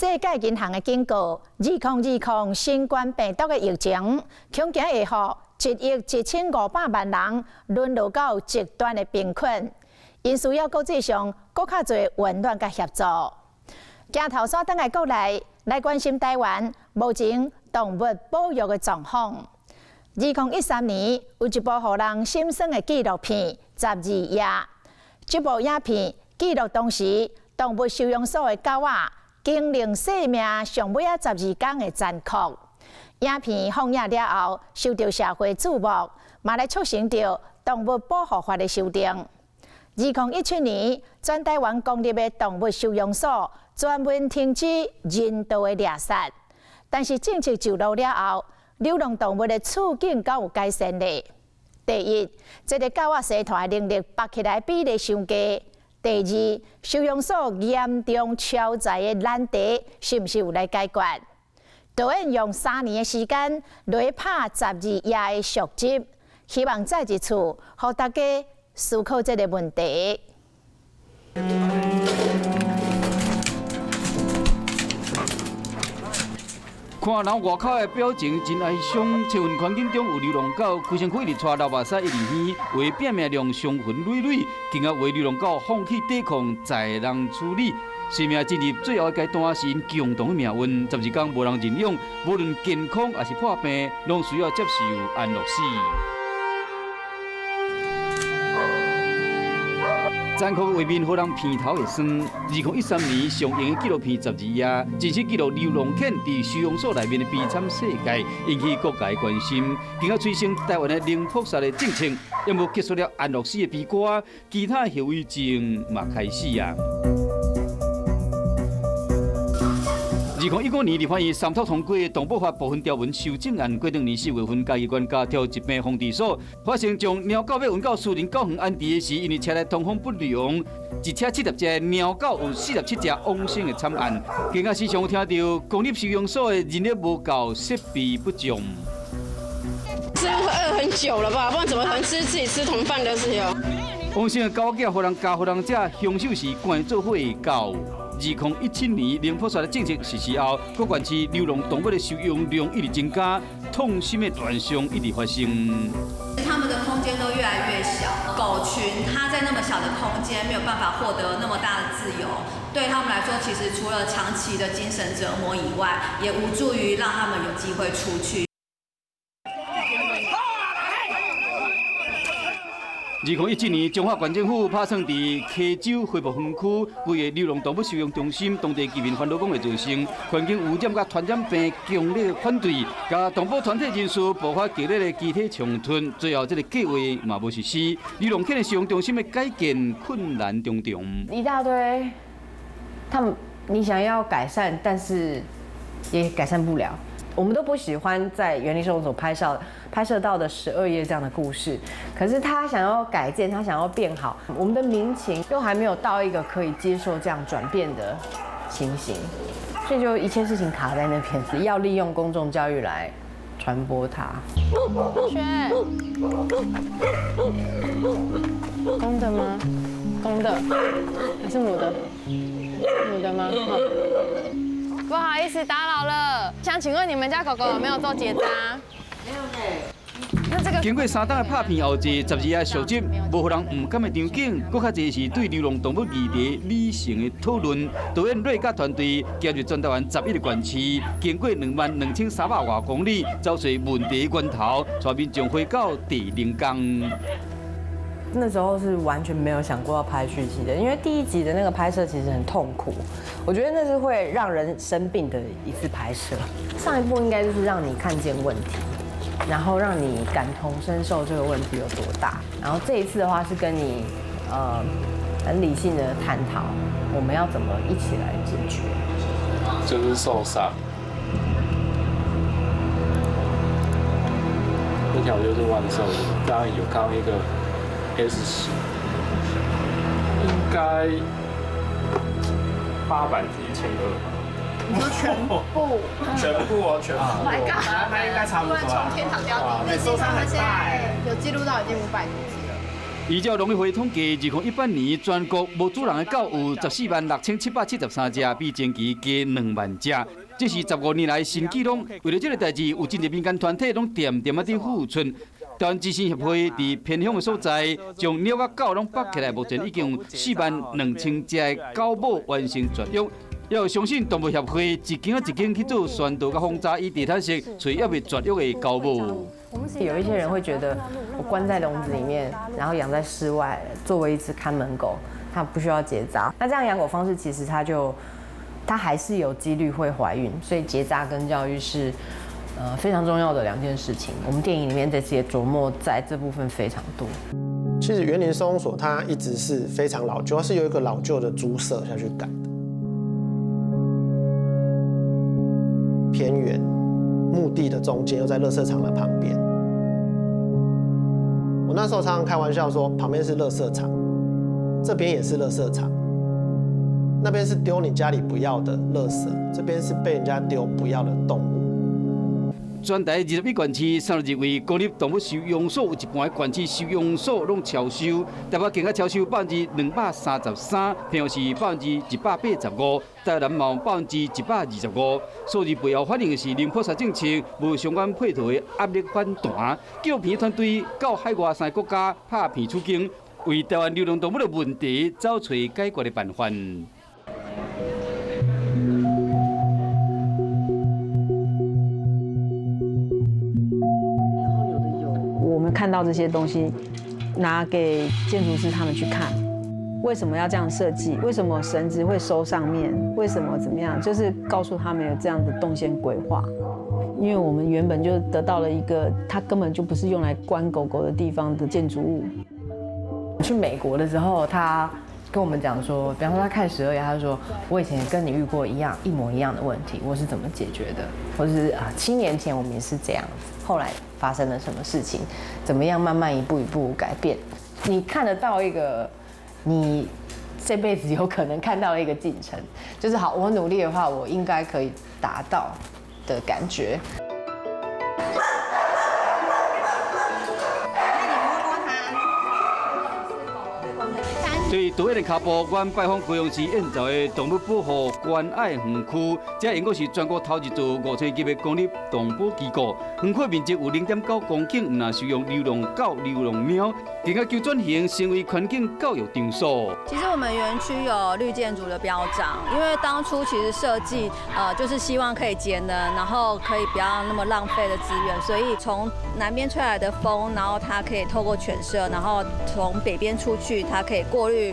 世界银行的警告，2020新冠病毒的疫情，恐惊会让1亿7500万人沦落到极端的贫困，因需要国际上更较侪温暖甲协助。镜头线转来国内，来关心台湾目前动物保育的状况。2013年有一部互人心酸的纪录片《12夜》，这部影片记录当时动物收容所的狗仔经历生命上尾12天的残酷。影片放映了后，受到社会注目，嘛来促成着动物保护法的修订。2017年，全台湾公立的动物收容所全面停止人道的猎杀，但是政策就落了后，流浪动物的处境敢有改善呢？第一，这个狗仔生团的能力拔起来比例伤低；第二，收容所严重超载的难题是毋是有来解决？导演用3年的时间来拍12夜的续集，希望再一次让大家思考这个问题。看人外口的表情真哀伤，车运环境中有流浪狗，规身躯一直带流目屎一直耳，为拼命量伤痕累累，竟然为流浪狗放弃抵抗，在人处理。生命进入最后一阶段，是因共同的命运。12天无人认养，无论健康还是破病，拢需要接受安乐死。残酷的画面，让人鼻头会酸。2013年上映的纪录片《12夜》，真实记录流浪犬伫收容所内面的悲惨世界，引起各界关心。更加催生台湾的零扑杀的政策，也无结束了安乐死的悲歌，其他后遗症嘛开始啊。2015年，立法院三读通过《动保法》部分条文修正案，规定年4月份，嘉义县家条疾病防治所发生将猫狗要运到私人狗园安置的时，因为车内通风不良，一车70只猫狗有47只往生的惨案。更加时常听到公立收容所的人力无够，设备不足。是不是饿很久了吧？不然怎么可能自己吃同伴的时候？往生的狗仔，互人家互人者凶手是关做伙的狗。2017年零扑杀的政策实施后，各县市流浪动物的收容量一直增加，痛心的乱象一直发生。它们的空间都越来越小，狗群它在那么小的空间没有办法获得那么大的自由，对他们来说，其实除了长期的精神折磨以外，也无助于让他们有机会出去。2017年，中华县政府拍算伫溪州恢复园区规个流浪动物收容中心，当地居民烦恼讲会造成环境污染甲传染病强烈反对，甲动保团体人士爆发激烈的集体冲突，最后这个计划嘛无实施，流浪犬的收容中心的改建困难重重。一大堆，你想要改善，但是也改善不了。我们都不喜欢在园林收容所拍摄到的12夜这样的故事，可是他想要改建，他想要变好，我们的民情又还没有到一个可以接受这样转变的情形，所以就一切事情卡在那边，要利用公众教育来传播它。轩，公的吗？公的还是母的？母的吗？不好意思，打扰了。想请问你们家狗狗有没有做结扎？没有呢。那这个经过3档的拍片后，这12夜续集，无互人唔甘的场景，更较侪是对流浪动物议题理性的讨论。导演瑞甲团队进入全台湾11个县市，经过22300多公里，找出问题源头，带民众回到第0天。那时候是完全没有想过要拍续集的，因为第1集的那个拍摄其实很痛苦，我觉得那是会让人生病的一次拍摄。上一部应该就是让你看见问题，然后让你感同身受这个问题有多大，然后这一次的话是跟你很理性的探讨我们要怎么一起来解决。就是受伤，那条就是万寿的，刚刚有看到一个。S 型应该800至1200吧。你说全部？全部哦，全部。Oh my god！ 那应该差不多。从天堂掉地狱，受伤很大哎，有记录到已经500多只了。依照农业会统计，2018年全国无主人的狗有146773只，比前期加2万只。这是15年来新纪录。为了这个代志，有真侪民间团体拢点点在付出。台湾自然协会伫偏乡的所在，将猫甲狗拢绑起来，目前已经有42000只的狗母完成绝育。要相信动物协会一间一间去做宣导甲轰炸，以地毯式找还未绝育的狗母。有一些人会觉得，我关在笼子里面，然后养在室外，作为一只看门狗，它不需要结扎。那这样养狗方式，其实它还是有几率会怀孕，所以结扎跟教育是非常重要的2件事情。我们电影里面这些琢磨在这部分非常多。其实园林收容所它一直是非常老旧，它是有一个老旧的猪舍下去改的，偏远，墓地的中间又在垃圾场的旁边。我那时候常常开玩笑说，旁边是垃圾场，这边也是垃圾场。那边是丢你家里不要的垃圾，这边是被人家丢不要的动物。全台21县市32位公立动物收容所，有一半的县市收容所拢超收，台北更加超收233%，平阳市185%，台南嘛125%。数字背后反映的是零破杀政策无相关配套的压力反弹，纪录片团队到海外3个国家拍片取经，为台湾流浪动物的问题找出解决的办法。我们看到这些东西，拿给建筑师他们去看，为什么要这样设计？为什么绳子会收上面？为什么怎么样？就是告诉他们有这样的动线规划。因为我们原本就得到了一个，它根本就不是用来关狗狗的地方的建筑物。去美国的时候，他跟我们讲说，比方说他看12页，他就说我以前也跟你遇过一模一样的问题，我是怎么解决的？或者是7年前我们也是这样子，后来发生了什么事情？怎么样慢慢一步一步改变？你看得到一个你这辈子有可能看到的一个进程，就是好，我努力的话，我应该可以达到的感觉。对多一个脚步，阮拜访高雄市燕巢的动物保护关爱园区，这因果是全国头一座5000级的公立动保机构。园区面积有0.9公顷，若收容流浪狗、流浪猫，更加求转型成为环境教育场所。其实我们园区有绿建筑的标章，因为当初其实设计就是希望可以节能，然后可以不要那么浪费的资源，所以从南边吹来的风，然后它可以透过犬舍，然后从北边出去，它可以过滤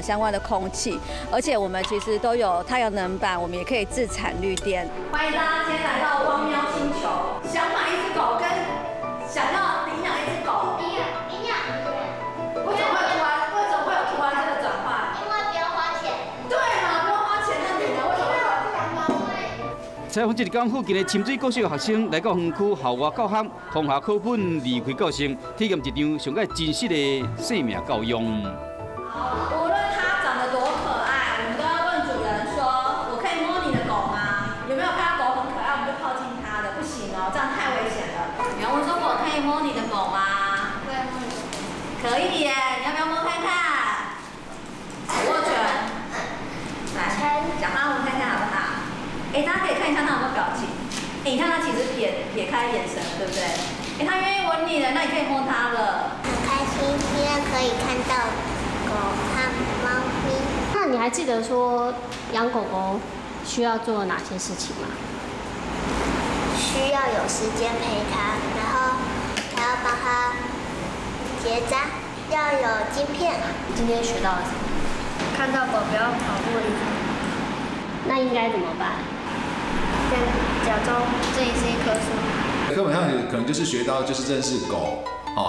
相关的空气，而且我们其实都有太阳能板，我们也可以自产绿电。欢迎大家今天来到汪喵星球，想买一只狗跟想要领养一只狗，领养。为什么会有突然这个转换？因为不用花钱。对嘛，不用花钱，那你呢？为什么会？采访这日天，附近的深水国小学生来到园区校外教学，放下课本离开教室，体验一场上个真实的生命教育。无论它长得多可爱，我们都要问主人说：“我可以摸你的狗吗？”有没有看到狗很可爱，我们就靠近它的？不行哦，这样太危险了。你要问说：“我可以摸你的狗吗？”可以耶，你要不要摸看看？握拳，来，讲话我们看看好不好？大家可以看一下它有没有表情。你看它其实撇开眼神了，对不对？它愿意吻你了，那你可以摸它了。很开心，因为可以看到狗和猫咪。那你还记得说养狗狗需要做哪些事情吗？需要有时间陪它，然后还要帮它结扎，要有晶片。今天学到了什么？看到狗不要跑过一旁，那应该怎么办？假装自己是一棵树。课本上可能就是学到就是认识狗。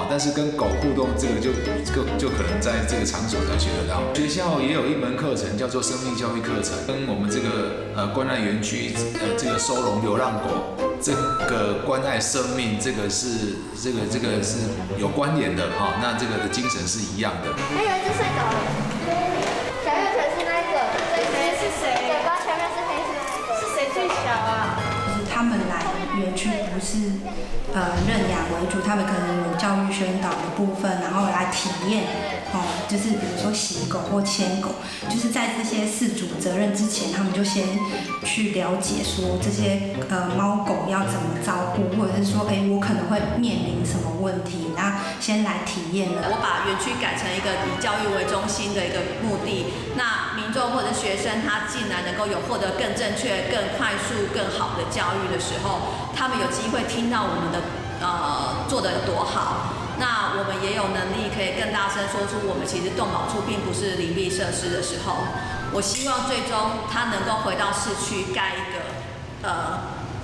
但是跟狗互动这个就可能在这个场所才学得到。学校也有一门课程叫做生命教育课程，跟我们这个关爱园区这个收容流浪狗，这个关爱生命这个是有关联的那这个的精神是一样的。还有一只睡着了，小月腿是那个，谁是谁？嘴巴前面是黑色，是谁最小啊？就是他们来园区不是认养为主，他们可能有教育宣导的部分，然后来体验就是比如说洗狗或牵狗，就是在这些饲主责任之前，他们就先去了解说这些猫狗要怎么照顾，或者是说我可能会面临什么问题，那先来体验了。我把园区改成一个以教育为中心的一个目的，那民众或者学生他进来能够有获得更正确、更快速、更好的教育的时候，他们有机会听到我们的做得有多好。那我们也有能力可以更大声说出我们其实动保处并不是邻避设施的时候，我希望最终它能够回到市区盖一个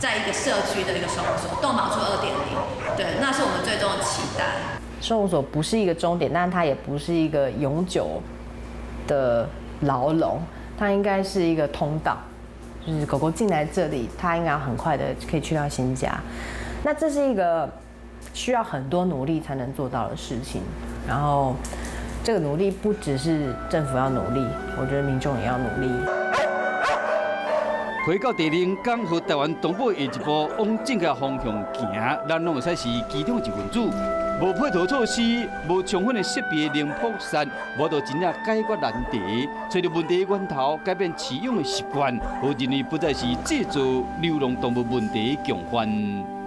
在一个社区的一个收容所，动保处2.0，对，那是我们最终的期待。收容所不是一个终点，但它也不是一个永久的牢笼，它应该是一个通道，就是狗狗进来这里，它应该很快的可以去到新家。那这是一个需要很多努力才能做到的事情，然后这个努力不只是政府要努力，我觉得民众也要努力。回到第0天，和台湾东部下一步往正确方向行，咱拢会使是其中一份子。无配套措施，无充分的识别零扑杀，无就真正解决难题，找到问题源头，改变饲养的习惯，和人类不再是制造流浪动物问题的共犯。